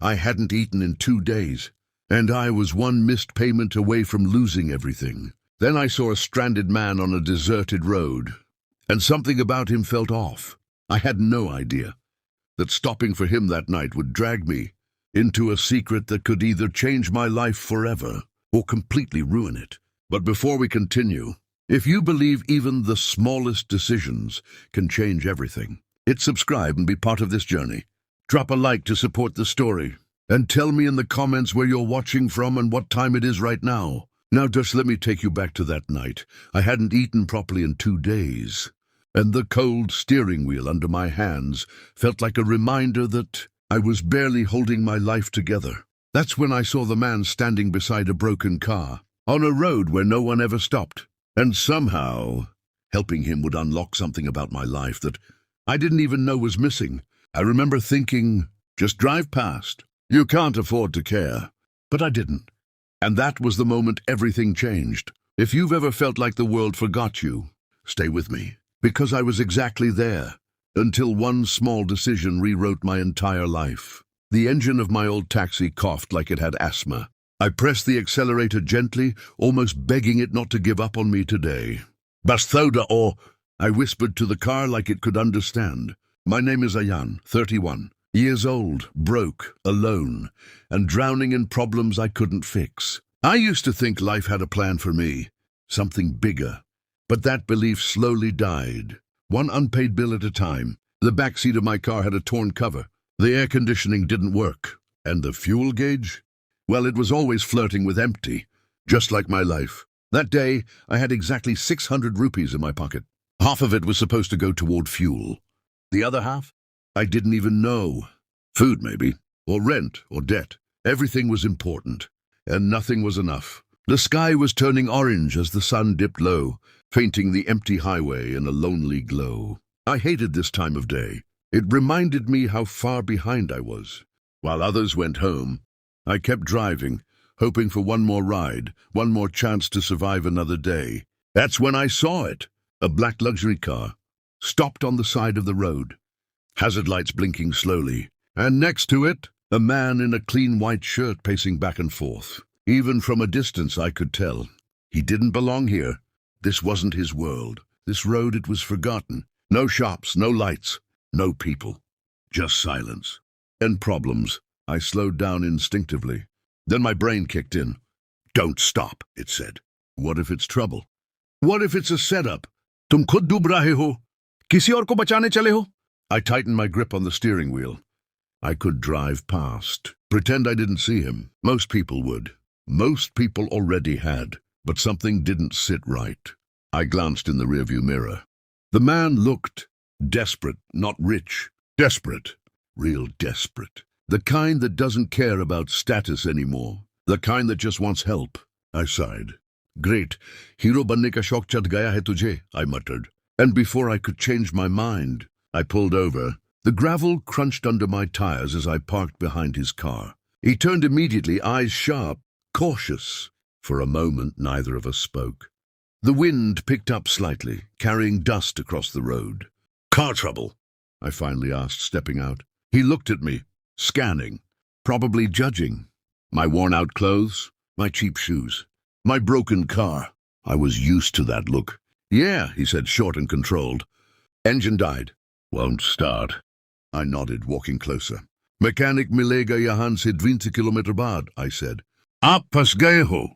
I hadn't eaten in 2 days, and I was one missed payment away from losing everything. Then I saw a stranded man on a deserted road, and something about him felt off. I had no idea that stopping for him that night would drag me into a secret that could either change my life forever or completely ruin it. But before we continue, if you believe even the smallest decisions can change everything, hit subscribe and be part of this journey. Drop a like to support the story, and tell me in the comments where you're watching from and what time it is right now. Now just let me take you back to that night. I hadn't eaten properly in 2 days, and the cold steering wheel under my hands felt like a reminder that I was barely holding my life together. That's when I saw the man standing beside a broken car, on a road where no one ever stopped. And somehow, helping him would unlock something about my life that I didn't even know was missing. I remember thinking, just drive past. You can't afford to care. But I didn't. And that was the moment everything changed. If you've ever felt like the world forgot you, stay with me. Because I was exactly there, until one small decision rewrote my entire life. The engine of my old taxi coughed like it had asthma. I pressed the accelerator gently, almost begging it not to give up on me today. Basthoda, or I whispered to the car like it could understand. My name is Ayan, 31, years old, broke, alone, and drowning in problems I couldn't fix. I used to think life had a plan for me, something bigger. But that belief slowly died, one unpaid bill at a time. The backseat of my car had a torn cover. The air conditioning didn't work. And the fuel gauge? Well, it was always flirting with empty, just like my life. That day, I had exactly 600 rupees in my pocket. Half of it was supposed to go toward fuel. The other half? I didn't even know. Food, maybe, or rent, or debt. Everything was important, and nothing was enough. The sky was turning orange as the sun dipped low, painting the empty highway in a lonely glow. I hated this time of day. It reminded me how far behind I was. While others went home, I kept driving, hoping for one more ride, one more chance to survive another day. That's when I saw it. A black luxury car, stopped on the side of the road, hazard lights blinking slowly, and next to it, a man in a clean white shirt pacing back and forth. Even from a distance I could tell. He didn't belong here. This wasn't his world. This road, it was forgotten. No shops, no lights, no people. Just silence. And problems. I slowed down instinctively. Then my brain kicked in. Don't stop, it said. What if it's trouble? What if it's a setup? Tum khud doob rahe ho. Kisi aur ko bachane chale ho? I tightened my grip on the steering wheel. I could drive past. Pretend I didn't see him. Most people would. Most people already had. But something didn't sit right. I glanced in the rearview mirror. The man looked desperate, not rich. Desperate. Real desperate. The kind that doesn't care about status anymore. The kind that just wants help. I sighed. Great. Hero banne ka shauk chad gaya hai tujhe, I muttered. And before I could change my mind, I pulled over. The gravel crunched under my tires as I parked behind his car. He turned immediately, eyes sharp, cautious. For a moment, neither of us spoke. The wind picked up slightly, carrying dust across the road. Car trouble? I finally asked, stepping out. He looked at me, scanning, probably judging. My worn-out clothes, my cheap shoes, my broken car. I was used to that look. Yeah, he said, short and controlled. Engine died. Won't start. I nodded, walking closer. Mechanic milega yahan se 20 kilometer baad, I said. Aap phas gaye ho.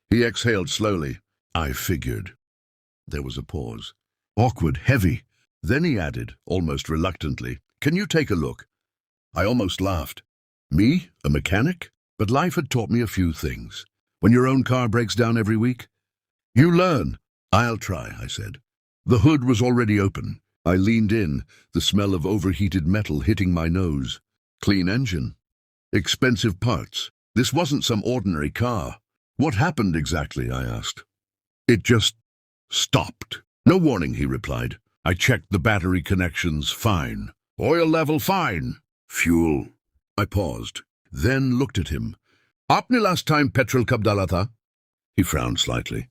He exhaled slowly. I figured. There was a pause. Awkward, heavy. Then he added, almost reluctantly, Can you take a look? I almost laughed. Me? A mechanic? But life had taught me a few things. When your own car breaks down every week, you learn. I'll try, I said. The hood was already open. I leaned in, the smell of overheated metal hitting my nose. Clean engine. Expensive parts. This wasn't some ordinary car. What happened exactly? I asked. It just stopped. No warning, he replied. I checked the battery connections. Fine. Oil level fine. Fuel. I paused, then looked at him. Aapne last time petrol kab dala tha? He frowned slightly.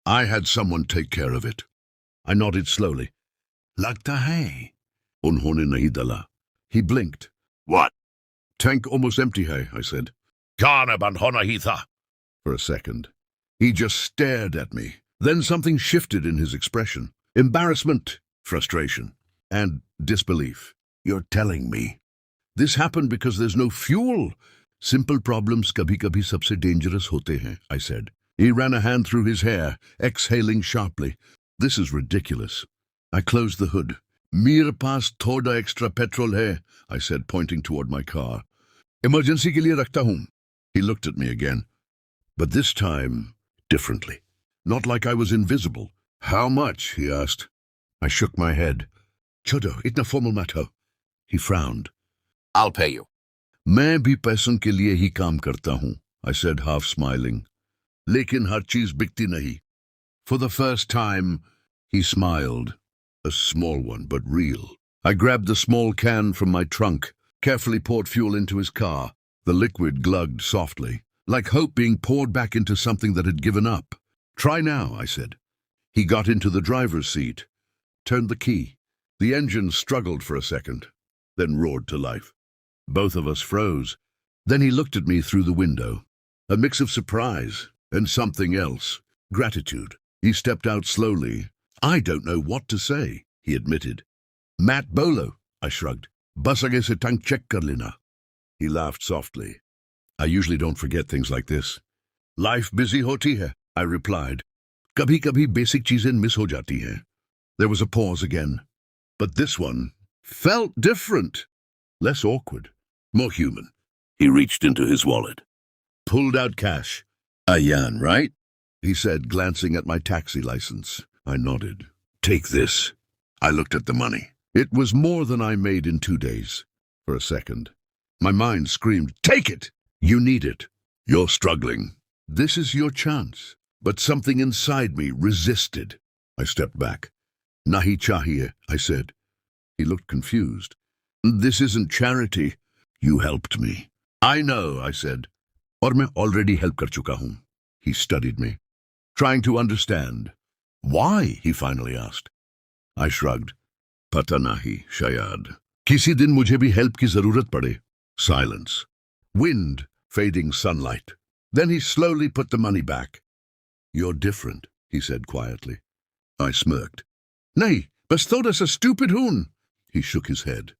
I had someone take care of it. I nodded slowly. Lagta hai. Unhone nahi dala. He blinked. What? Tank almost empty hai, I said. Kana bandhona hi tha. For a second, he just stared at me. Then something shifted in his expression. Embarrassment, frustration, and disbelief. You're telling me this happened because there's no fuel? Simple problems kabhi-kabhi sabse dangerous hote hain, I said. He ran a hand through his hair, exhaling sharply. This is ridiculous. I closed the hood. Mere paas thoda extra petrol hai, I said, pointing toward my car. Emergency ke liye rakhta hoon. He looked at me again, but this time differently. Not like I was invisible. How much? He asked. I shook my head. Chodo, itna formal mat ho. He frowned. I'll pay you. मैं भी पैसों के लिए ही काम करता हूँ, I said, half smiling. लेकिन हर चीज बिकती नहीं. For the first time, he smiled. A small one, but real. I grabbed the small can from my trunk, carefully poured fuel into his car. The liquid glugged softly, like hope being poured back into something that had given up. Try now, I said. He got into the driver's seat, turned the key. The engine struggled for a second, then roared to life. Both of us froze. Then he looked at me through the window. A mix of surprise and something else. Gratitude. He stepped out slowly. I don't know what to say, he admitted. Matt Bolo, I shrugged. Bas aage se tank check kar lena. He laughed softly. I usually don't forget things like this. Life busy hoti hai, I replied. Kabhi-kabhi basic cheezein miss ho jati hai. There was a pause again. But this one felt different. Less awkward. More human. He reached into his wallet. Pulled out cash. Ayan, right? He said, glancing at my taxi license. I nodded. Take this. I looked at the money. It was more than I made in 2 days. For a second, my mind screamed, take it! You need it. You're struggling. This is your chance. But something inside me resisted. I stepped back. Nahi chahiye, I said. He looked confused. This isn't charity. You helped me. I know, I said. Aur main already help kar chuka hoon. He studied me, trying to understand. Why? He finally asked. I shrugged. Pata nahi, shayad. Kisi din mujhe bhi help ki zarurat pade. Silence. Wind, fading sunlight. Then he slowly put the money back. You're different, he said quietly. I smirked. Nahi, bas thoda sa stupid hoon. He shook his head.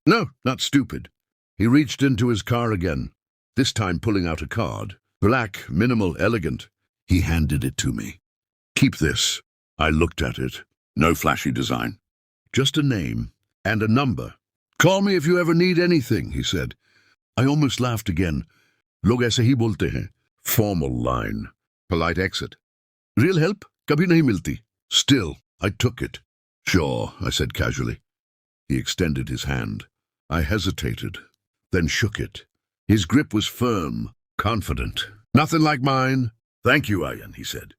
No, not stupid. He reached into his car again, this time pulling out a card. Black, minimal, elegant. He handed it to me. Keep this. I looked at it. No flashy design. Just a name and a number. Call me if you ever need anything, he said. I almost laughed again. Log aise hi bolte hain. Formal line. Polite exit. Real help? Kabhi nahi milti. Still, I took it. Sure, I said casually. He extended his hand. I hesitated, then shook it. His grip was firm, confident. Nothing like mine. Thank you, Ayan, he said.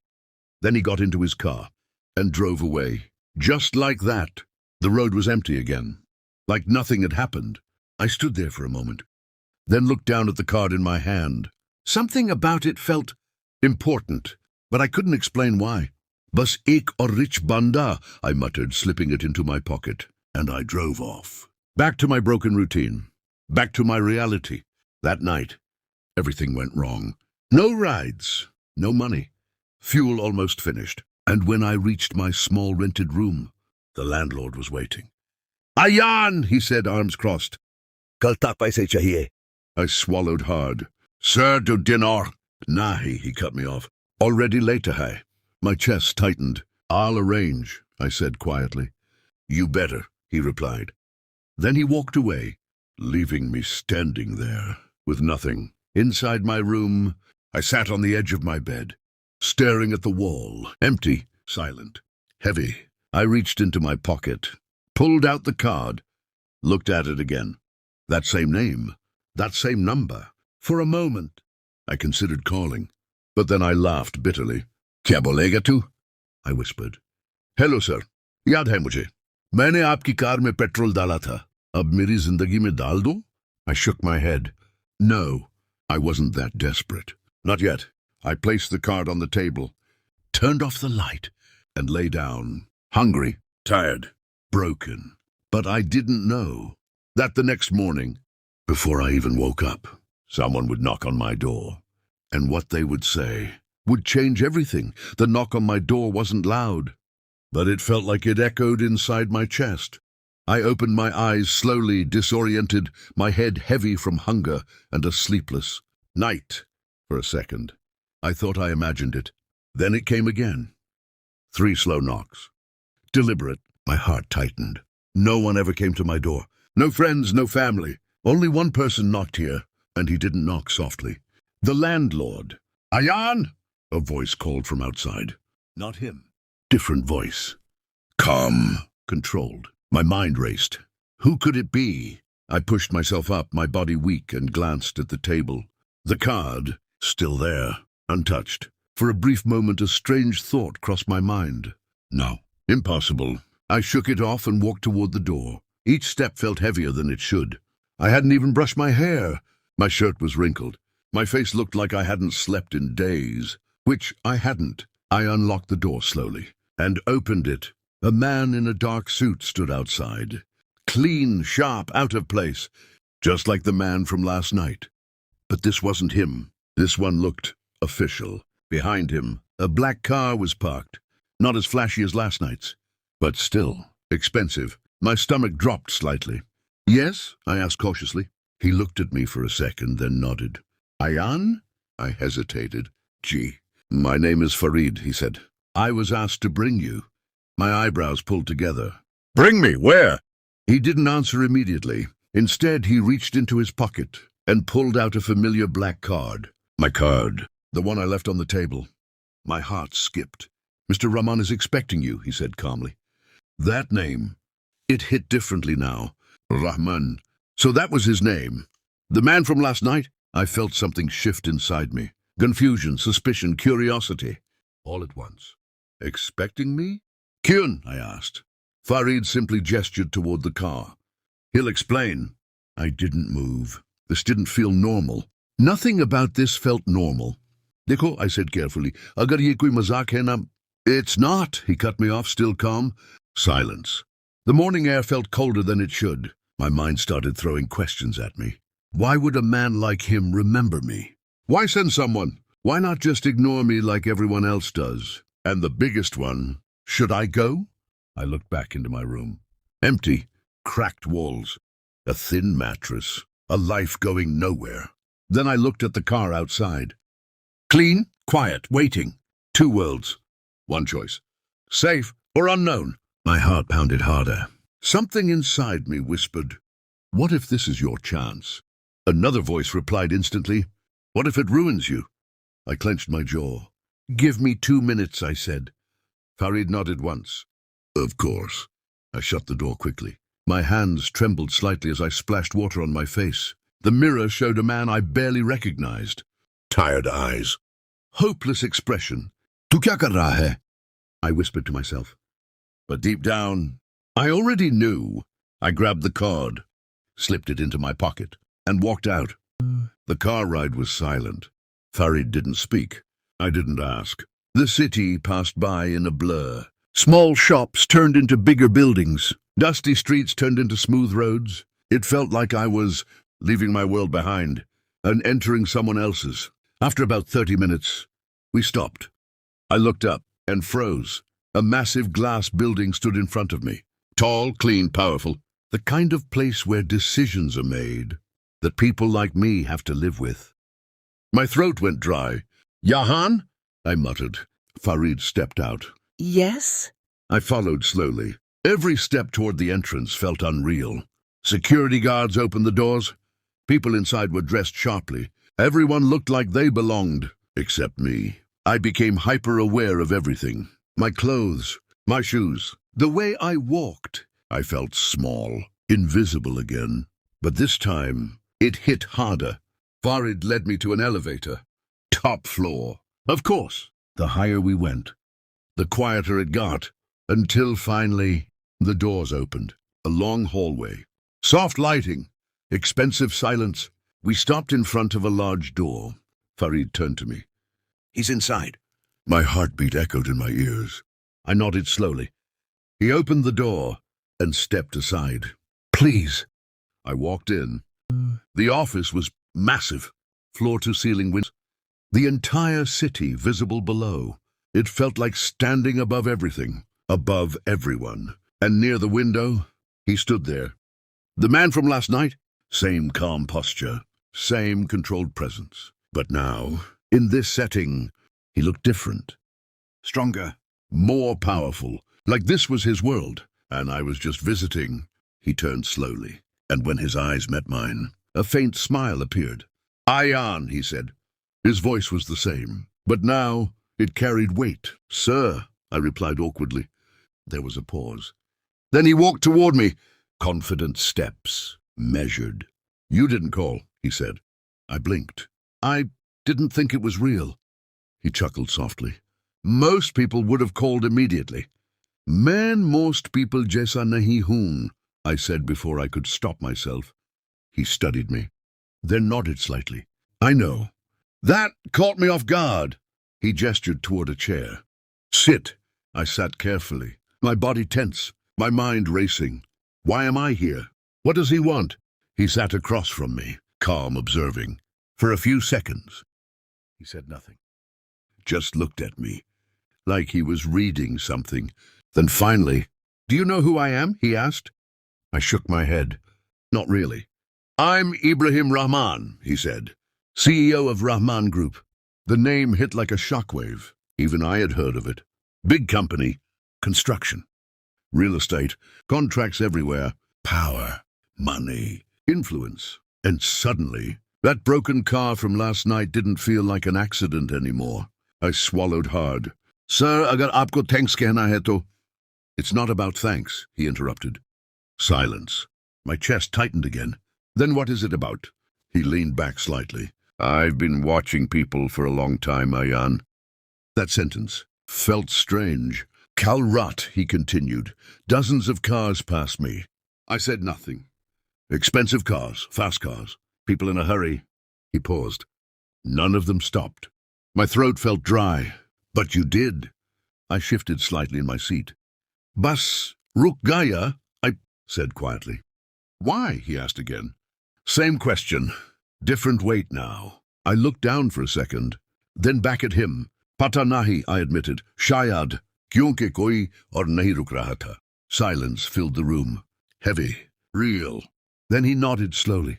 Then he got into his car and drove away. Just like that, the road was empty again, like nothing had happened. I stood there for a moment, then looked down at the card in my hand. Something about it felt important, but I couldn't explain why. Bas ek aur rich banda, I muttered, slipping it into my pocket, and I drove off. Back to my broken routine. Back to my reality. That night, everything went wrong. No rides, no money. Fuel almost finished. And when I reached my small rented room, the landlord was waiting. Ayan, he said, arms crossed. Kal tak paise chahiye. I swallowed hard. Sir, do dinner. Nahi, he cut me off. Already later, hai. My chest tightened. I'll arrange, I said quietly. You better, he replied. Then he walked away, leaving me standing there with nothing. Inside my room, I sat on the edge of my bed, staring at the wall, empty, silent, heavy. I reached into my pocket, pulled out the card, looked at it again. That same name, that same number. For a moment, I considered calling, but then I laughed bitterly. Kya bolega tu? I whispered. Hello, sir. Yaad hai mujhe. मैंने आपकी car में petrol डाला था. अब मेरी जिंदगी में डाल दो? I shook my head. No, I wasn't that desperate. Not yet. I placed the card on the table, turned off the light, and lay down. Hungry, tired, broken. But I didn't know that the next morning, Before I even woke up, someone would knock on my door. And what they would say would change everything. The knock on my door wasn't loud, but it felt like it echoed inside my chest. I opened my eyes slowly, disoriented, my head heavy from hunger and a sleepless night. For a second, I thought I imagined it. Then it came again. 3 slow knocks. Deliberate. My heart tightened. No one ever came to my door. No friends, no family. Only one person knocked here, and he didn't knock softly. The landlord. "Ayan!" a voice called from outside. Not him. Different voice. Calm. Controlled. My mind raced. Who could it be? I pushed myself up, my body weak, and glanced at the table. The card, still there, untouched. For a brief moment, a strange thought crossed my mind. No, impossible. I shook it off and walked toward the door. Each step felt heavier than it should. I hadn't even brushed my hair. My shirt was wrinkled. My face looked like I hadn't slept in days, which I hadn't. I unlocked the door slowly and opened it. A man in a dark suit stood outside. Clean, sharp, out of place, just like the man from last night. But this wasn't him. This one looked official. Behind him, a black car was parked. Not as flashy as last night's, but still expensive. My stomach dropped slightly. "Yes?" I asked cautiously. He looked at me for a second, then nodded. "Ayan?" I hesitated. "Gee, my name is Farid," he said. "I was asked to bring you." My eyebrows pulled together. "Bring me? Where?" He didn't answer immediately. Instead, he reached into his pocket and pulled out a familiar black card. My card, the one I left on the table. My heart skipped. "Mr. Rahman is expecting you," he said calmly. That name, it hit differently now. Rahman. So that was his name. The man from last night? I felt something shift inside me. Confusion, suspicion, curiosity. All at once. "Expecting me?" "Kyun?" I asked. Farid simply gestured toward the car. "He'll explain." I didn't move. This didn't feel normal. Nothing about this felt normal. "Dekho," I said carefully, "agar ye koi mazak hai na..." "It's not," he cut me off, still calm. Silence. The morning air felt colder than it should. My mind started throwing questions at me. Why would a man like him remember me? Why send someone? Why not just ignore me like everyone else does? And the biggest one, should I go? I looked back into my room. Empty, cracked walls, a thin mattress, a life going nowhere. Then I looked at the car outside. Clean, quiet, waiting. 2 worlds. One choice. Safe or unknown. My heart pounded harder. Something inside me whispered, "What if this is your chance?" Another voice replied instantly, "What if it ruins you?" I clenched my jaw. "Give me 2 minutes," I said. Farid nodded once. "Of course." I shut the door quickly. My hands trembled slightly as I splashed water on my face. The mirror showed a man I barely recognized. Tired eyes. Hopeless expression. "Tu kya kar raha hai?" I whispered to myself. But deep down, I already knew. I grabbed the card, slipped it into my pocket, and walked out. The car ride was silent. Farid didn't speak. I didn't ask. The city passed by in a blur. Small shops turned into bigger buildings. Dusty streets turned into smooth roads. It felt like I was leaving my world behind and entering someone else's. After about 30 minutes, we stopped. I looked up and froze. A massive glass building stood in front of me. Tall, clean, powerful. The kind of place where decisions are made that people like me have to live with. My throat went dry. "Yahan?" I muttered. Farid stepped out. "Yes?" I followed slowly. Every step toward the entrance felt unreal. Security guards opened the doors. People inside were dressed sharply. Everyone looked like they belonged, except me. I became hyper-aware of everything. My clothes, my shoes, the way I walked. I felt small, invisible again. But this time, it hit harder. Farid led me to an elevator. Top floor. Of course. The higher we went, the quieter it got, until finally, the doors opened. A long hallway. Soft lighting. Expensive silence. We stopped in front of a large door. Farid turned to me. "He's inside." My heartbeat echoed in my ears. I nodded slowly. He opened the door and stepped aside. "Please." I walked in. The office was massive, floor-to-ceiling windows. The entire city visible below. It felt like standing above everything, above everyone. And near the window, he stood there. The man from last night? Same calm posture, same controlled presence. But now, in this setting, he looked different. Stronger, more powerful, like this was his world, and I was just visiting. He turned slowly, and when his eyes met mine, a faint smile appeared. "Ayan," he said. His voice was the same, but now it carried weight. "Sir," I replied awkwardly. There was a pause. Then he walked toward me. Confident steps, measured. "You didn't call," he said. I blinked. "I didn't think it was real." He chuckled softly. "Most people would have called immediately." "Man, most people jaisa nahi hoon," I said before I could stop myself. He studied me, then nodded slightly. "I know." "That caught me off guard." He gestured toward a chair. "Sit." I sat carefully, my body tense, my mind racing. Why am I here? What does he want? He sat across from me, calm, observing. For a few seconds, he said nothing. Just looked at me, like he was reading something. Then finally, "Do you know who I am?" he asked. I shook my head. "Not really." "I'm Ibrahim Rahman," he said, "CEO of Rahman Group." The name hit like a shockwave. Even I had heard of it. Big company, construction, real estate, contracts everywhere, power, money, influence. And suddenly, that broken car from last night didn't feel like an accident anymore. I swallowed hard. "Sir, agar aapko thanks kehna hai to..." "It's not about thanks," he interrupted. Silence. My chest tightened again. "Then what is it about?" He leaned back slightly. "I've been watching people for a long time, Ayan." That sentence felt strange. "Kal Rat," he continued. "Dozens of cars pass me." I said nothing. "Expensive cars, fast cars, people in a hurry." He paused. None of them stopped. My throat felt dry. "But you did." I shifted slightly in my seat. "Bas ruk gaya," I said quietly. "Why?" he asked again. Same question. Different weight now. I looked down for a second, then back at him. "Pata nahi," I admitted. "Shayad, kyunke koi aur nahi ruk raha tha." Silence filled the room. Heavy, real. Then he nodded slowly.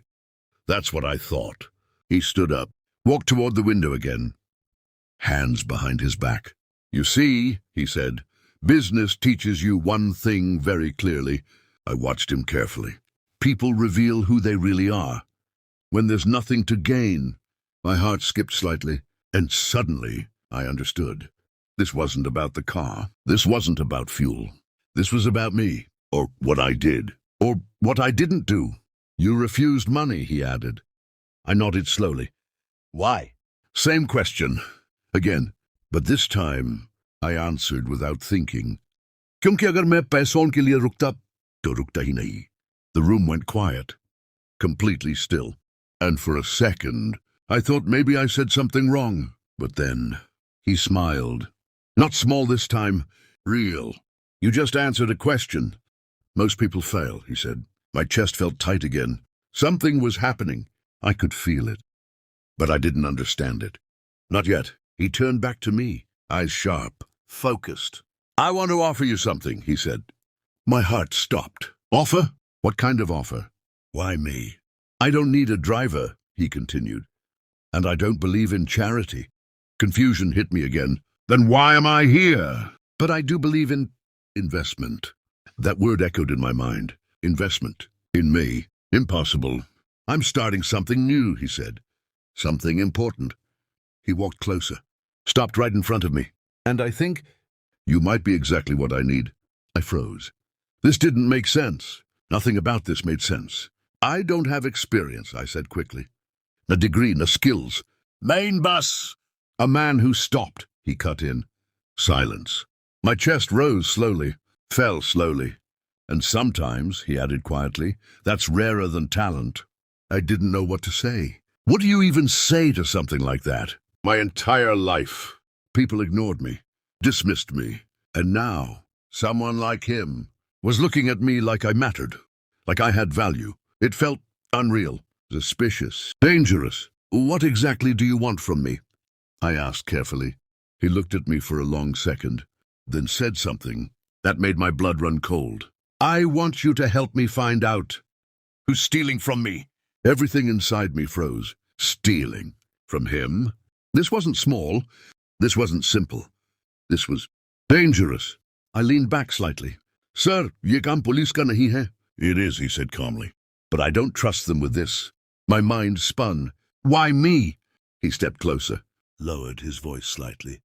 "That's what I thought." He stood up, walked toward the window again, hands behind his back. "You see," he said, "business teaches you one thing very clearly." I watched him carefully. People reveal who they really are. When there's nothing to gain. My heart skipped slightly, and suddenly I understood. This wasn't about the car. This wasn't about fuel. This was about me, or what I did, or what I didn't do. "You refused money," he added. I nodded slowly. "Why?" Same question. Again. But this time, I answered without thinking. "Kyunki agar main paison ke liye rukta, to rukta hi nahi." The room went quiet, completely still. And for a second, I thought maybe I said something wrong. But then, he smiled. "Not small this time, real. You just answered a question." "Most people fail," he said. My chest felt tight again. Something was happening. I could feel it. But I didn't understand it. "Not yet." He turned back to me, eyes sharp, focused. "I want to offer you something," he said. My heart stopped. "Offer? What kind of offer?" "Why me?" "I don't need a driver," he continued. "And I don't believe in charity." Confusion hit me again. "Then why am I here?" "But I do believe in investment." That word echoed in my mind. Investment. In me. Impossible. "I'm starting something new," he said. "Something important." He walked closer, stopped right in front of me. "And I think you might be exactly what I need." I froze. This didn't make sense. Nothing about this made sense. "I don't have experience," I said quickly. "No degree, no skills." "Main bus!" "A man who stopped," he cut in. Silence. My chest rose slowly, fell slowly. "And sometimes," he added quietly, "that's rarer than talent." I didn't know what to say. What do you even say to something like that? My entire life, people ignored me, dismissed me. And now, someone like him was looking at me like I mattered, like I had value. It felt unreal. Suspicious. Dangerous. What exactly do you want from me? I asked carefully. He looked at me for a long second, then said something that made my blood run cold. I want you to help me find out who's stealing from me. Everything inside me froze. Stealing from him? This wasn't small. This wasn't simple. This was dangerous. I leaned back slightly. Sir, ye kam police ka nahi hai? It is, he said calmly. But I don't trust them with this. My mind spun. Why me? He stepped closer, lowered his voice slightly.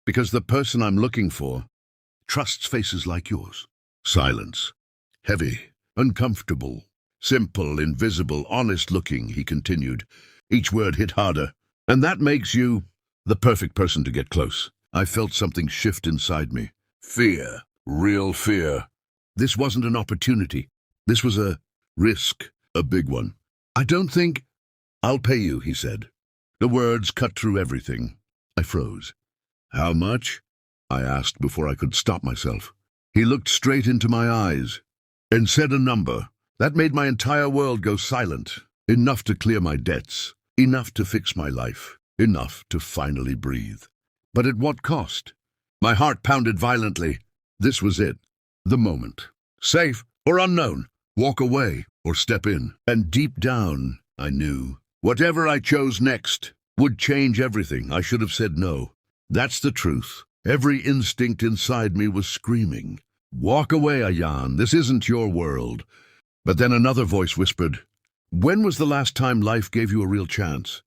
Because the person I'm looking for trusts faces like yours. Silence. Heavy, uncomfortable, simple, invisible, honest-looking, he continued. Each word hit harder. And that makes you the perfect person to get close. I felt something shift inside me. Fear. Real fear. This wasn't an opportunity. This was a risk, a big one. I don't think I'll pay you, he said. The words cut through everything. I froze. How much? I asked before I could stop myself. He looked straight into my eyes and said a number. That made my entire world go silent. Enough to clear my debts. Enough to fix my life. Enough to finally breathe. But at what cost? My heart pounded violently. This was it. The moment. Safe or unknown. Walk away or step in. And deep down, I knew. Whatever I chose next would change everything. I should have said no. That's the truth. Every instinct inside me was screaming. Walk away, Ayan. This isn't your world. But then another voice whispered, when was the last time life gave you a real chance?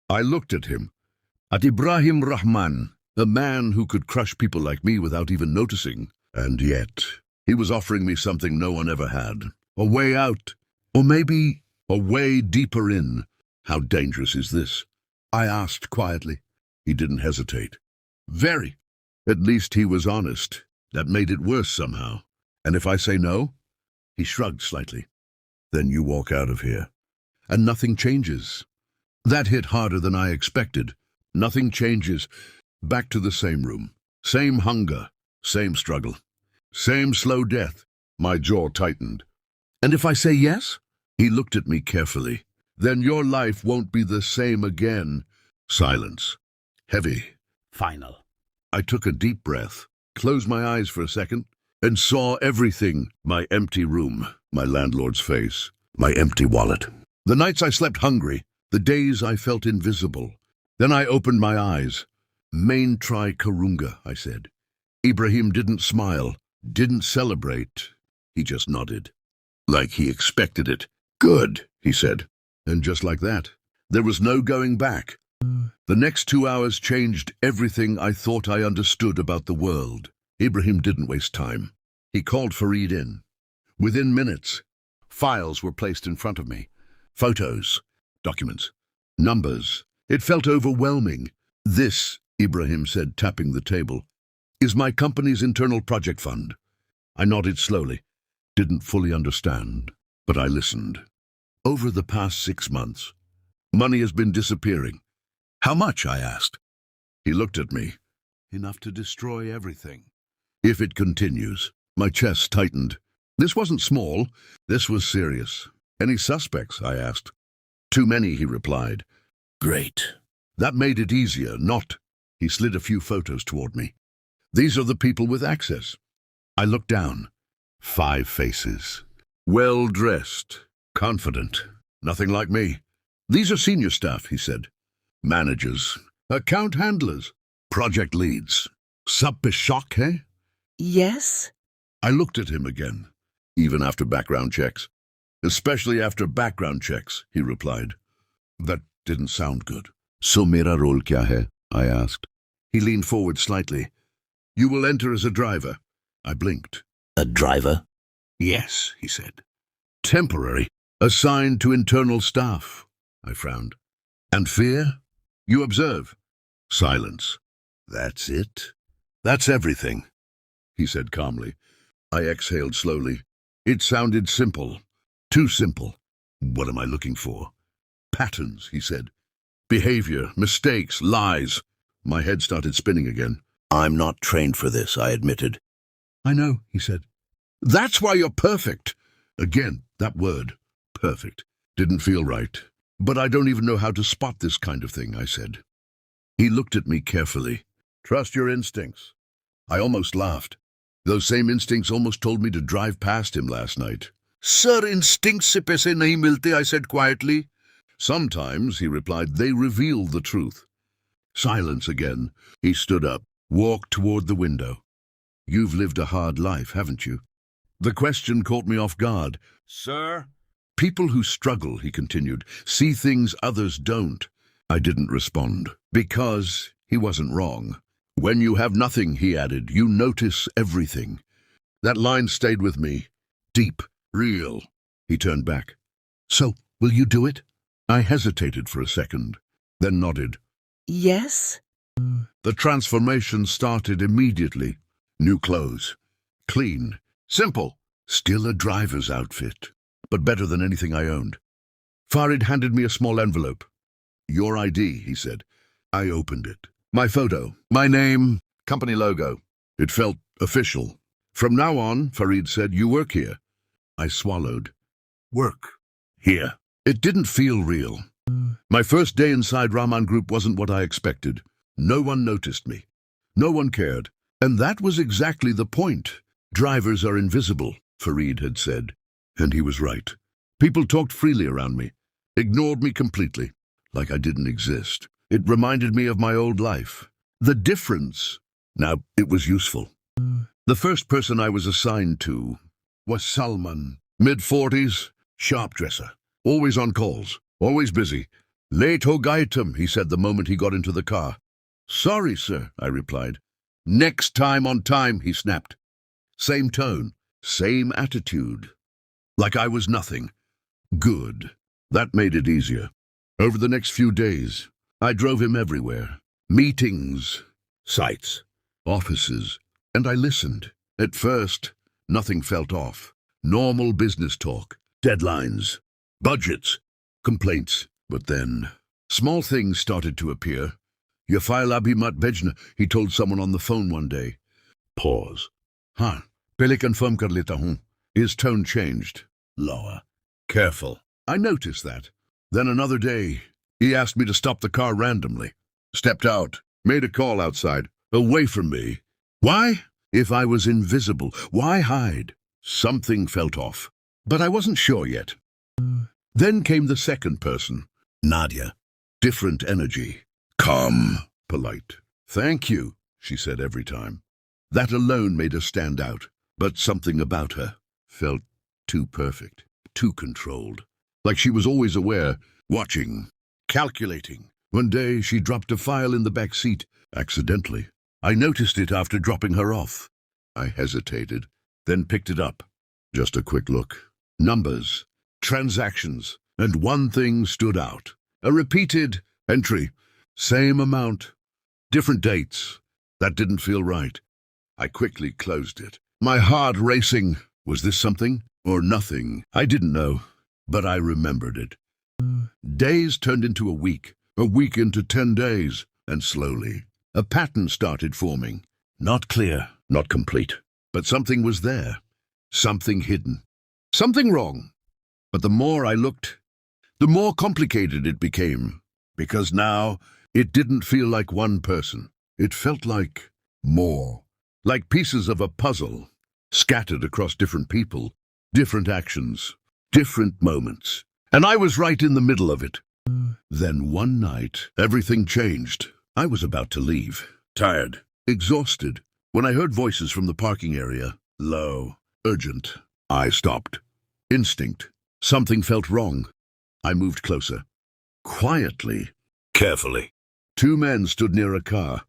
I looked at him. At Ibrahim Rahman, a man who could crush people like me without even noticing. And yet, he was offering me something no one ever had. A way out. Or maybe a way deeper in. How dangerous is this? I asked quietly. He didn't hesitate. Very. At least he was honest. That made it worse somehow. And if I say no? He shrugged slightly. Then you walk out of here. And nothing changes. That hit harder than I expected. Nothing changes. Back to the same room. Same hunger. Same struggle. Same slow death. My jaw tightened. And if I say yes? He looked at me carefully. Then your life won't be the same again. Silence. Heavy. Final. I took a deep breath, closed my eyes for a second, and saw everything. My empty room, my landlord's face, my empty wallet. The nights I slept hungry, the days I felt invisible. Then I opened my eyes. Main try Karunga, I said. Ibrahim didn't smile, didn't celebrate. He just nodded. Like he expected it. Good, he said. And just like that, there was no going back. The next 2 hours changed everything I thought I understood about the world. Ibrahim didn't waste time. He called Fareed in. Within minutes, files were placed in front of me. Photos, documents, numbers. It felt overwhelming. This, Ibrahim said, tapping the table, is my company's internal project fund. I nodded slowly. Didn't fully understand, but I listened. Over the past 6 months, money has been disappearing. How much? I asked. He looked at me. Enough to destroy everything. If it continues. My chest tightened. This wasn't small. This was serious. Any suspects? I asked. Too many, he replied. Great. That made it easier, not. He slid a few photos toward me. These are the people with access. I looked down. 5 faces. Well-dressed. Confident. Nothing like me. These are senior staff, he said. Managers. Account handlers. Project leads. Sab pe shak hai? Yes? I looked at him again. Even after background checks. Especially after background checks, he replied. That didn't sound good. So mera role kya hai? I asked. He leaned forward slightly. You will enter as a driver. I blinked. A driver? Yes, he said. Temporary. Assigned to internal staff. I frowned. And fear? You observe. Silence. That's it? That's everything, he said calmly. I exhaled slowly. It sounded simple. Too simple. What am I looking for? Patterns, he said. Behavior, mistakes, lies. My head started spinning again. I'm not trained for this, I admitted. I know, he said. That's why you're perfect. Again, that word, perfect, didn't feel right. But I don't even know how to spot this kind of thing, I said. He looked at me carefully. Trust your instincts. I almost laughed. Those same instincts almost told me to drive past him last night. Sir, instincts se paise nahi milte, I said quietly. Sometimes, he replied, they reveal the truth. Silence again. He stood up, walked toward the window. You've lived a hard life, haven't you? The question caught me off guard. Sir? People who struggle, he continued, see things others don't. I didn't respond, because he wasn't wrong. When you have nothing, he added, you notice everything. That line stayed with me. Deep, real. He turned back. So, will you do it? I hesitated for a second, then nodded. Yes? The transformation started immediately. New clothes. Clean. Simple. Still a driver's outfit, but better than anything I owned. Farid handed me a small envelope. Your ID, he said. I opened it. My photo, my name, company logo. It felt official. From now on, Farid said, you work here. I swallowed. Work. Here. It didn't feel real. My first day inside Rahman Group wasn't what I expected. No one noticed me. No one cared. And that was exactly the point. Drivers are invisible, Farid had said. And he was right. People talked freely around me, ignored me completely, like I didn't exist. It reminded me of my old life. The difference. Now, it was useful. The first person I was assigned to was Salman. Mid-40s, sharp dresser. Always on calls, always busy. Late ho gaitum, he said the moment he got into the car. Sorry, sir, I replied. Next time on time, he snapped. Same tone, same attitude. Like I was nothing. Good. That made it easier. Over the next few days, I drove him everywhere. Meetings, sites, offices, and I listened. At first, nothing felt off. Normal business talk, deadlines, budgets, complaints. But then, small things started to appear. Your file abhi mat bhejna, he told someone on the phone one day. Pause. Pehle confirm kar leta hoon. His tone changed. Lower. Careful. I noticed that. Then another day, he asked me to stop the car randomly. Stepped out, made a call outside, away from me. Why? If I was invisible, why hide? Something felt off, but I wasn't sure yet. Then came the second person, Nadia. Different energy. Calm, polite. Thank you, she said every time. That alone made her stand out, but something about her felt too perfect, too controlled. Like she was always aware, watching, calculating. One day she dropped a file in the back seat, accidentally. I noticed it after dropping her off. I hesitated, then picked it up. Just a quick look. Numbers, transactions, and one thing stood out. A repeated entry. Same amount. Different dates. That didn't feel right. I quickly closed it. My heart racing. Was this something or nothing? I didn't know, but I remembered it. Days turned into a week into 10 days, and slowly, a pattern started forming. Not clear, not complete, but something was there. Something hidden. Something wrong. But the more I looked, the more complicated it became. Because now, it didn't feel like one person. It felt like more. Like pieces of a puzzle, scattered across different people, different actions, different moments. And I was right in the middle of it. Then one night, everything changed. I was about to leave, tired, exhausted, when I heard voices from the parking area, low, urgent. I stopped. Instinct. Something felt wrong. I moved closer. Quietly, carefully. 2 men stood near a car.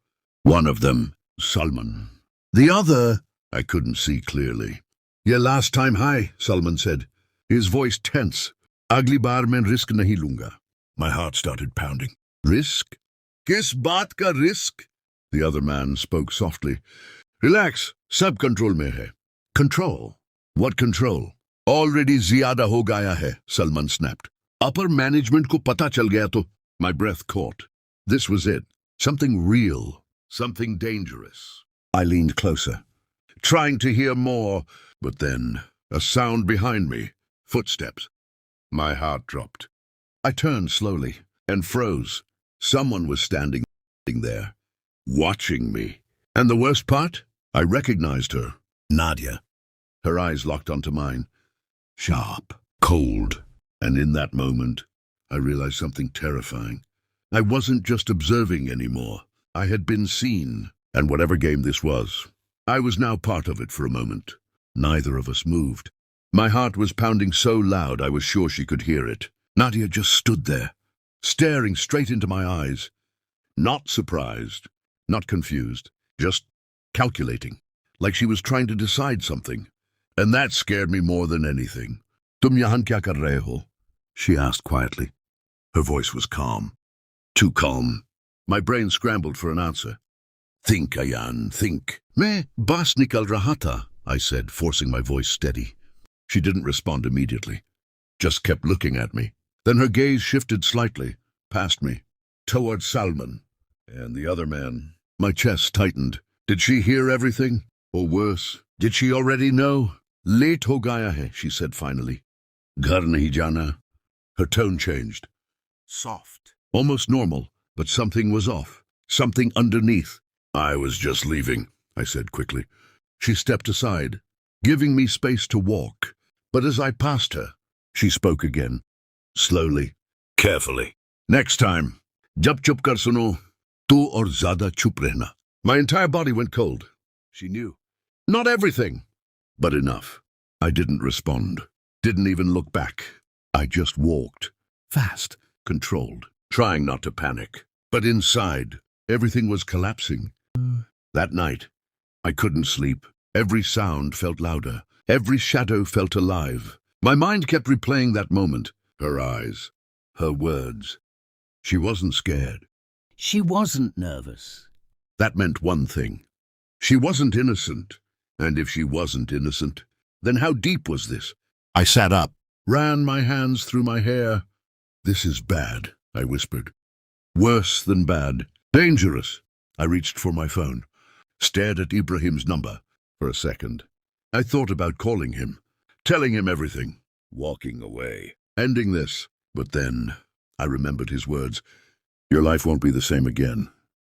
One of them, Salman. The other, I couldn't see clearly. Ye last time hi, Salman said, his voice tense. Agli baar main risk nahi lunga. My heart started pounding. Risk? Kis baat ka risk? The other man spoke softly. Relax, sab control mein hai. Control? What control? Already zyada ho gaya hai, Salman snapped. Upper management ko pata chal gaya to. My breath caught. This was it. Something real. Something dangerous. I leaned closer, trying to hear more, but then a sound behind me. Footsteps. My heart dropped. I turned slowly and froze. Someone was standing there, watching me. And the worst part? I recognized her. Nadia. Her eyes locked onto mine. Sharp, cold. And in that moment, I realized something terrifying. I wasn't just observing anymore. I had been seen, and whatever game this was, I was now part of it for a moment. Neither of us moved. My heart was pounding so loud I was sure she could hear it. Nadia just stood there, staring straight into my eyes. Not surprised, not confused, just calculating, like she was trying to decide something. And that scared me more than anything. Tum yahan kya kar rahe ho? She asked quietly. Her voice was calm. Too calm. My brain scrambled for an answer. Think, Ayan, think. Main baas nikal raha tha, I said, forcing my voice steady. She didn't respond immediately, just kept looking at me. Then her gaze shifted slightly, past me, toward Salman and the other man. My chest tightened. Did she hear everything? Or worse, did she already know? Late ho gaya hai, she said finally. Ghar nahi jana. Her tone changed. Soft. Almost normal, but something was off. Something underneath. I was just leaving, I said quickly. She stepped aside, giving me space to walk. But as I passed her, she spoke again. Slowly, carefully. Next time, jab chup kar suno, tu aur zyada chup rehna. My entire body went cold. She knew. Not everything, but enough. I didn't respond, didn't even look back. I just walked, fast, controlled, trying not to panic. But inside, everything was collapsing. That night, I couldn't sleep. Every sound felt louder. Every shadow felt alive. My mind kept replaying that moment. Her eyes, her words. She wasn't scared. She wasn't nervous. That meant one thing. She wasn't innocent. And if she wasn't innocent, then how deep was this? I sat up, ran my hands through my hair. This is bad, I whispered. Worse than bad. Dangerous. I reached for my phone, stared at Ibrahim's number for a second. I thought about calling him, telling him everything, walking away, ending this. But then I remembered his words. Your life won't be the same again.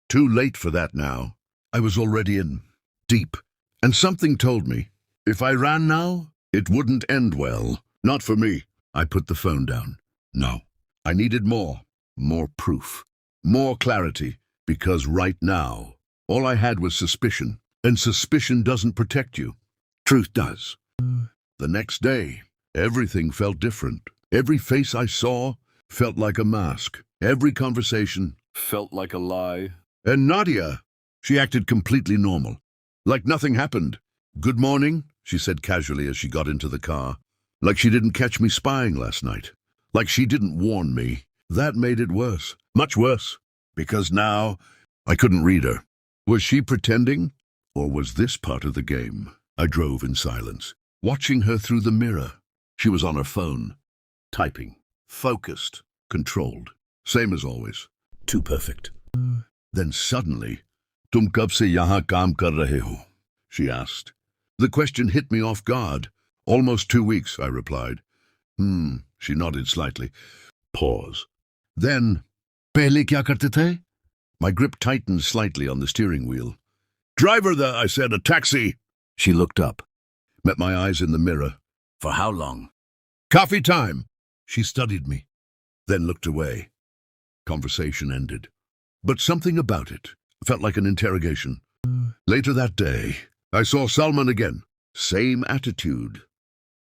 Too late for that now. I was already in deep. And something told me, if I ran now, it wouldn't end well. Not for me. I put the phone down. No. I needed more proof, more clarity, because right now, all I had was suspicion, and suspicion doesn't protect you. Truth does. The next day, everything felt different. Every face I saw felt like a mask. Every conversation felt like a lie. And Nadia, she acted completely normal, like nothing happened. Good morning, she said casually as she got into the car. Like she didn't catch me spying last night. Like she didn't warn me. That made it worse, much worse, because now I couldn't read her. Was she pretending, or was this part of the game? I drove in silence, watching her through the mirror. She was on her phone, typing, focused, controlled, same as always. Too perfect. Then suddenly, "Tum kab se yahan kaam kar rahe ho?" she asked. The question hit me off guard. Almost 2 weeks, I replied. She nodded slightly. Pause. Then, "Pehle kya karte the?" My grip tightened slightly on the steering wheel. "Driver there," I said, "a taxi." She looked up, met my eyes in the mirror. "For how long?" "Coffee time." She studied me, then looked away. Conversation ended. But something about it felt like an interrogation. Later that day, I saw Salman again. Same attitude,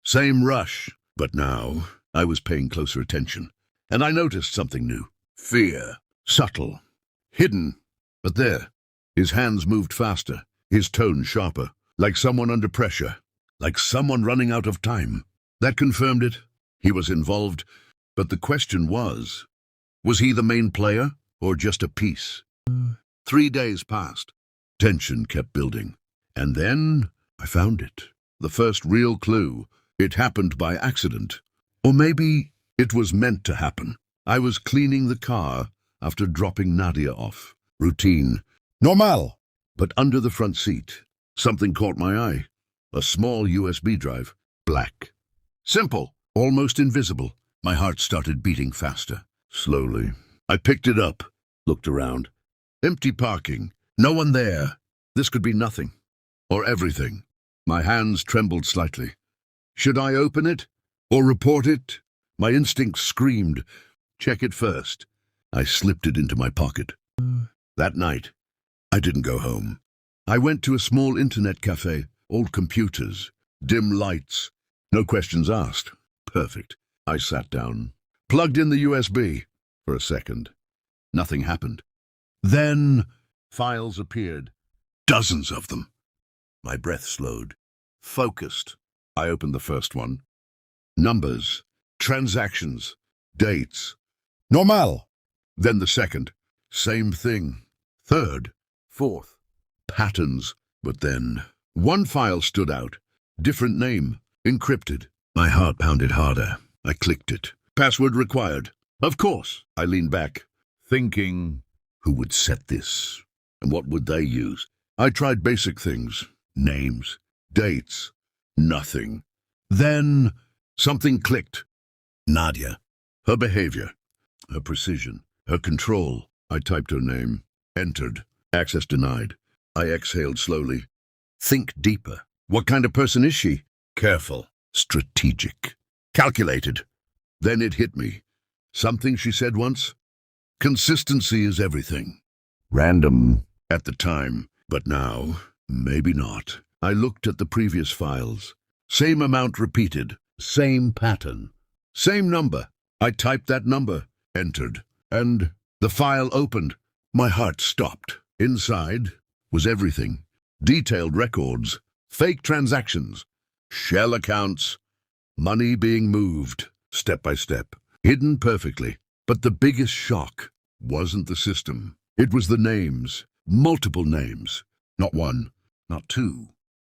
same rush. But now, I was paying closer attention, and I noticed something new. Fear. Subtle. Hidden. But there. His hands moved faster, his tone sharper, like someone under pressure, like someone running out of time. That confirmed it. He was involved. But the question was he the main player, or just a piece? 3 days passed. Tension kept building. And then I found it. The first real clue. It happened by accident. Or maybe it was meant to happen. I was cleaning the car after dropping Nadia off. Routine. Normal. But under the front seat, something caught my eye. A small USB drive. Black. Simple. Almost invisible. My heart started beating faster. Slowly, I picked it up, looked around. Empty parking. No one there. This could be nothing. Or everything. My hands trembled slightly. Should I open it? Or report it? My instinct screamed, check it first. I slipped it into my pocket. That night, I didn't go home. I went to a small internet cafe, old computers, dim lights, no questions asked. Perfect. I sat down, plugged in the USB. For a second, nothing happened. Then, files appeared. Dozens of them. My breath slowed. Focused. I opened the first one. Numbers, transactions, dates. Normal. Then the second. Same thing. Third, fourth. Patterns. But then, one file stood out. Different name. Encrypted. My heart pounded harder. I clicked it. Password required. Of course. I leaned back, thinking, who would set this? And what would they use? I tried basic things. Names. Dates. Nothing. Then, something clicked. Nadia. Her behavior. Her precision. Her control. I typed her name. Entered. Access denied. I exhaled slowly. Think deeper. What kind of person is she? Careful. Strategic. Calculated. Then it hit me. Something she said once. Consistency is everything. Random at the time, but now, maybe not. I looked at the previous files. Same amount repeated. Same pattern. Same number. I typed that number. Entered. And the file opened. My heart stopped. Inside was everything. Detailed records. Fake transactions. Shell accounts. Money being moved, step by step. Hidden perfectly. But the biggest shock wasn't the system. It was the names. Multiple names. Not one, not two,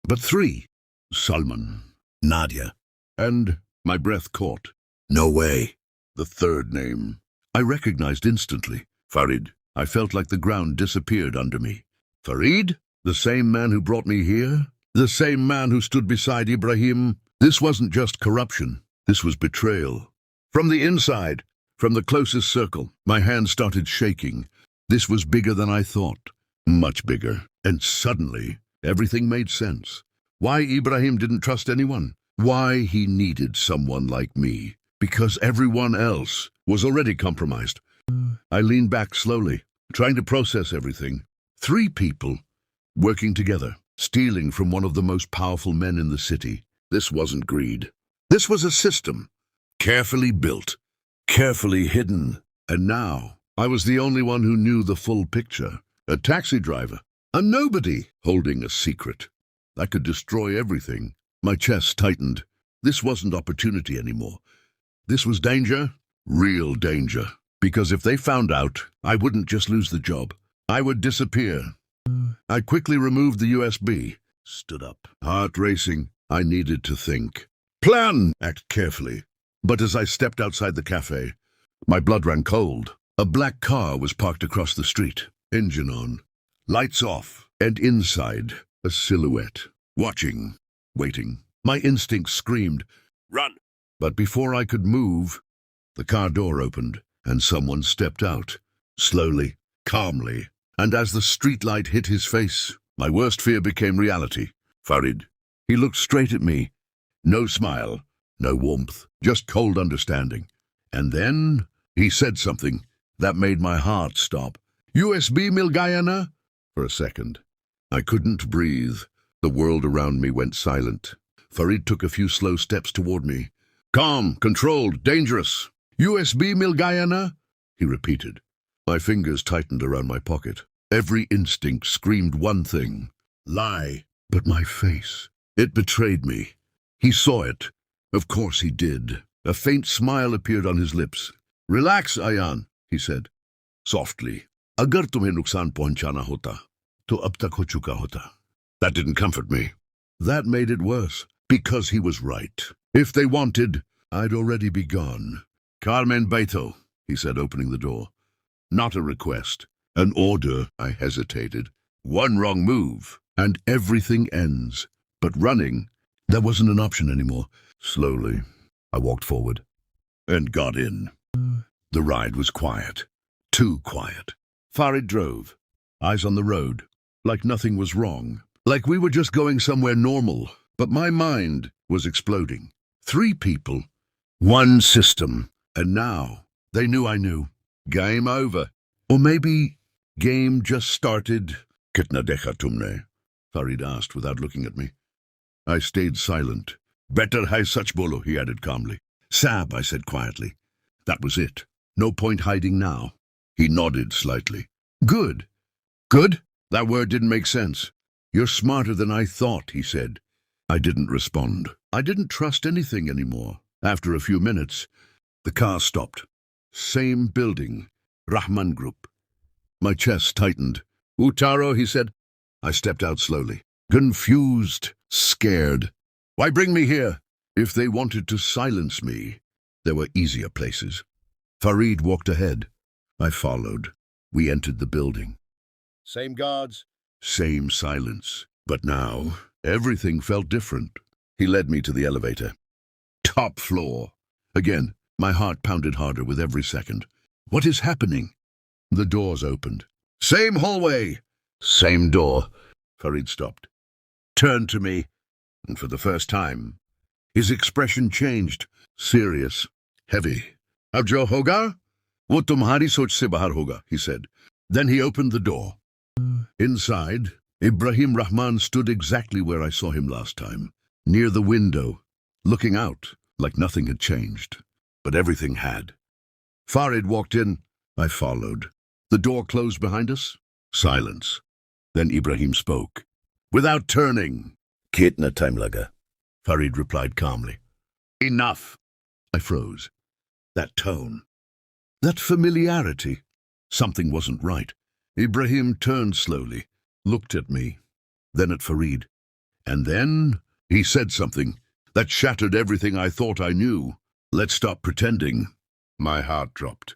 but three. Salman. Nadia. And my breath caught. No way. The third name. I recognized instantly. Farid. I felt like the ground disappeared under me. Farid? The same man who brought me here? The same man who stood beside Ibrahim? This wasn't just corruption. This was betrayal. From the inside, from the closest circle, my hand started shaking. This was bigger than I thought. Much bigger. And suddenly, everything made sense. Why Ibrahim didn't trust anyone. Why he needed someone like me. Because everyone else was already compromised. I leaned back slowly, trying to process everything. 3 people working together, stealing from one of the most powerful men in the city. This wasn't greed. This was a system. Carefully built, carefully hidden. And now, I was the only one who knew the full picture. A taxi driver. A nobody holding a secret. I could destroy everything. My chest tightened. This wasn't opportunity anymore. This was danger. Real danger. Because if they found out, I wouldn't just lose the job. I would disappear. I quickly removed the USB. Stood up. Heart racing. I needed to think. Plan! Act carefully. But as I stepped outside the cafe, my blood ran cold. A black car was parked across the street. Engine on. Lights off. And inside, a silhouette. Watching. Waiting. My instinct screamed, "Run!" But before I could move, the car door opened, and someone stepped out. Slowly, calmly. And as the streetlight hit his face, my worst fear became reality. Farid. He looked straight at me. No smile, no warmth, just cold understanding. And then he said something that made my heart stop. "USB Milgayana?" For a second, I couldn't breathe. The world around me went silent. Farid took a few slow steps toward me. "Calm, controlled, dangerous. USB Milgayana?" he repeated. My fingers tightened around my pocket. Every instinct screamed one thing. Lie. But my face, it betrayed me. He saw it. Of course he did. A faint smile appeared on his lips. "Relax, Ayan," he said, softly. "Agar tumhe nuksan pahunchana hota, to ab tak ho chuka hota." That didn't comfort me. That made it worse, because he was right. If they wanted, I'd already be gone. "Carmen Beto," he said, opening the door. Not a request, an order. I hesitated. One wrong move, and everything ends. But running, there wasn't an option anymore. Slowly, I walked forward. and got in. The ride was quiet. Too quiet. Farid drove, eyes on the road, like nothing was wrong, like we were just going somewhere normal, but my mind was exploding. 3 people, 1 system, and now they knew I knew. Game over. Or maybe game just started. Kitna dekha tumne? Farid asked without looking at me. I stayed silent. Better hai sach bolo, he added calmly. Sab, I said quietly. That was it. No point hiding now. He nodded slightly. Good. Good? That word didn't make sense. You're smarter than I thought, he said. I didn't respond. I didn't trust anything anymore. After a few minutes, the car stopped. Same building. Rahman Group. My chest tightened. Utaro, he said. I stepped out slowly. Confused, scared. Why bring me here? If they wanted to silence me, there were easier places. Farid walked ahead. I followed. We entered the building. Same guards. Same silence. But now, everything felt different. He led me to the elevator. Top floor. Again, my heart pounded harder with every second. What is happening? The doors opened. Same hallway. Same door. Farid stopped. Turned to me, and for the first time, his expression changed. Serious. Heavy. Ab jo hoga? Wo tumhari soch se bahar hoga, he said. Then he opened the door. Inside, Ibrahim Rahman stood exactly where I saw him last time, near the window, looking out like nothing had changed. But everything had. Farid walked in. I followed. The door closed behind us. Silence. Then Ibrahim spoke. Without turning. Kitna time laga? Farid replied calmly. Enough. I froze. That tone. That familiarity. Something wasn't right. Ibrahim turned slowly, looked at me, then at Farid. And then he said something that shattered everything I thought I knew. Let's stop pretending. My heart dropped.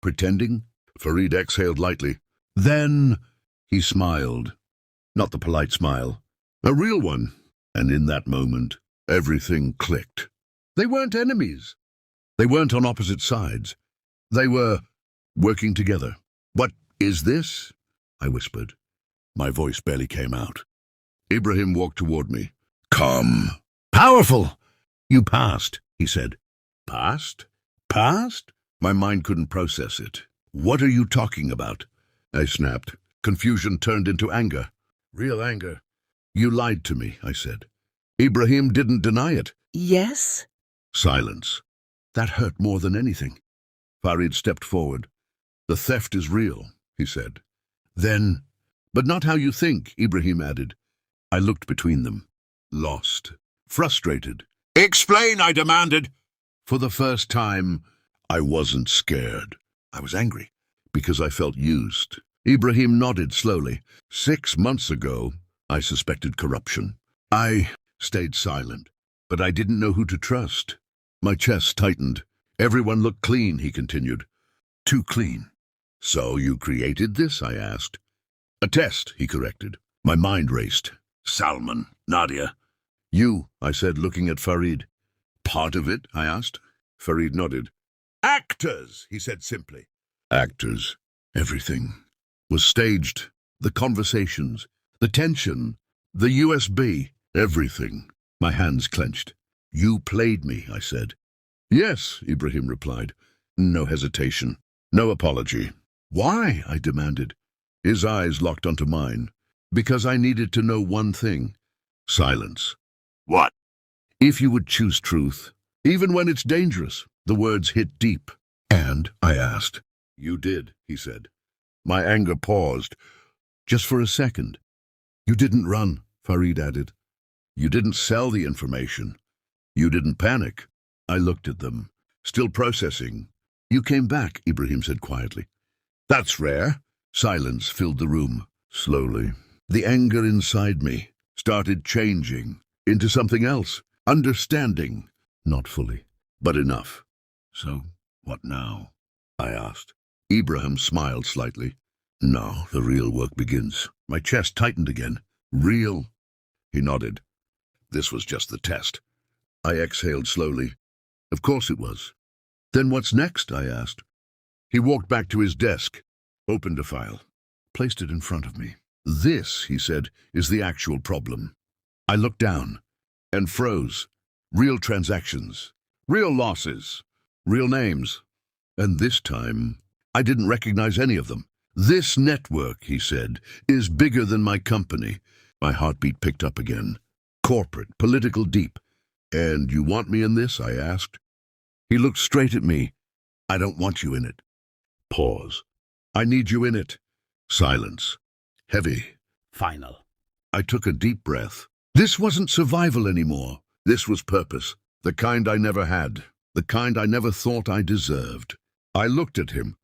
Pretending? Farid exhaled lightly. Then he smiled. Not the polite smile. A real one. And in that moment, everything clicked. They weren't enemies. They weren't on opposite sides. They were working together. What is this? I whispered. My voice barely came out. Ibrahim walked toward me. Come. Powerful! You passed, he said. Passed? Passed? My mind couldn't process it. What are you talking about? I snapped. Confusion turned into anger. Real anger. You lied to me, I said. Ibrahim didn't deny it. Yes? Silence. That hurt more than anything. Farid stepped forward. The theft is real, he said. Then, but not how you think, Ibrahim added. I looked between them. Lost. Frustrated. Explain, I demanded. For the first time, I wasn't scared. I was angry, because I felt used. Ibrahim nodded slowly. 6 months ago, I suspected corruption. I stayed silent, but I didn't know who to trust. My chest tightened. Everyone looked clean, he continued. Too clean. So you created this, I asked. A test, he corrected. My mind raced. Salman, Nadia. You, I said, looking at Farid. Part of it, I asked. Farid nodded. Actors, he said simply. Actors. Everything was staged. The conversations, the tension, the USB, everything. My hands clenched. You played me, I said. Yes, Ibrahim replied. No hesitation. No apology. Why? I demanded. His eyes locked onto mine. Because I needed to know one thing. Silence. What? If you would choose truth, even when it's dangerous, the words hit deep. And, I asked. You did, he said. My anger paused, just for a second. You didn't run, Farid added. You didn't sell the information. You didn't panic. I looked at them, still processing. You came back, Ibrahim said quietly. That's rare. Silence filled the room, slowly. The anger inside me started changing into something else. Understanding. Not fully, but enough. So, what now? I asked. Ibrahim smiled slightly. Now the real work begins. My chest tightened again. Real? He nodded. This was just the test. I exhaled slowly. Of course it was. Then what's next? I asked. He walked back to his desk, opened a file, placed it in front of me. This, he said, is the actual problem. I looked down and froze. Real transactions, real losses, real names. And this time, I didn't recognize any of them. This network, he said, is bigger than my company. My heartbeat picked up again. Corporate, political, deep. And you want me in this? I asked. He looked straight at me. I don't want you in it. Pause. I need you in it. Silence. Heavy. Final. I took a deep breath. This wasn't survival anymore. This was purpose. The kind I never had. The kind I never thought I deserved. I looked at him,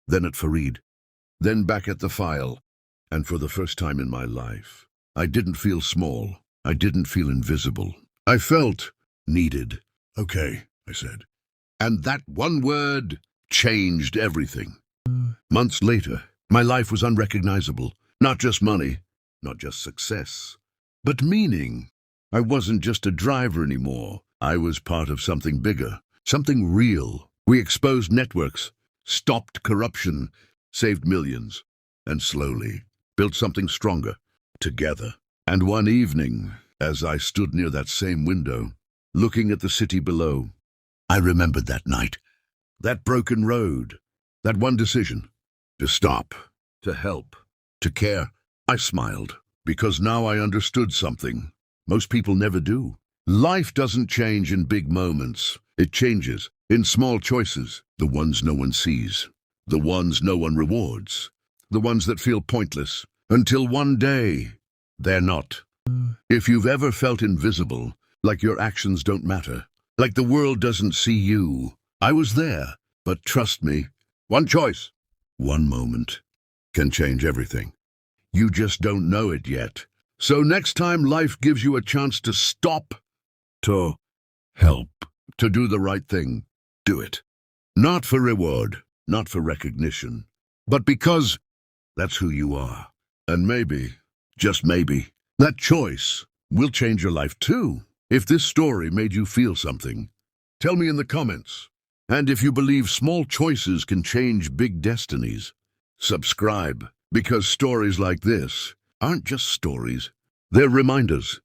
then at Farid, then back at the file. And for the first time in my life, I didn't feel small. I didn't feel invisible. I felt needed. Okay, I said. And that one word changed everything. Months later, my life was unrecognizable. Not just money, not just success, but meaning. I wasn't just a driver anymore. I was part of something bigger, something real. We exposed networks, stopped corruption, saved millions, and slowly built something stronger, together. And one evening, as I stood near that same window, looking at the city below, I remembered that night, that broken road, that one decision, to stop, to help, to care. I smiled, because now I understood something most people never do. Life doesn't change in big moments. It changes in small choices, the ones no one sees, the ones no one rewards, the ones that feel pointless, until one day, they're not. If you've ever felt invisible, like your actions don't matter, like the world doesn't see you, I was there. But trust me, one choice, one moment, can change everything. You just don't know it yet. So next time life gives you a chance to stop, to help, to do the right thing, do it. Not for reward, not for recognition, but because that's who you are. And maybe, just maybe, that choice will change your life too. If this story made you feel something, tell me in the comments. And if you believe small choices can change big destinies, subscribe, because stories like this aren't just stories. They're reminders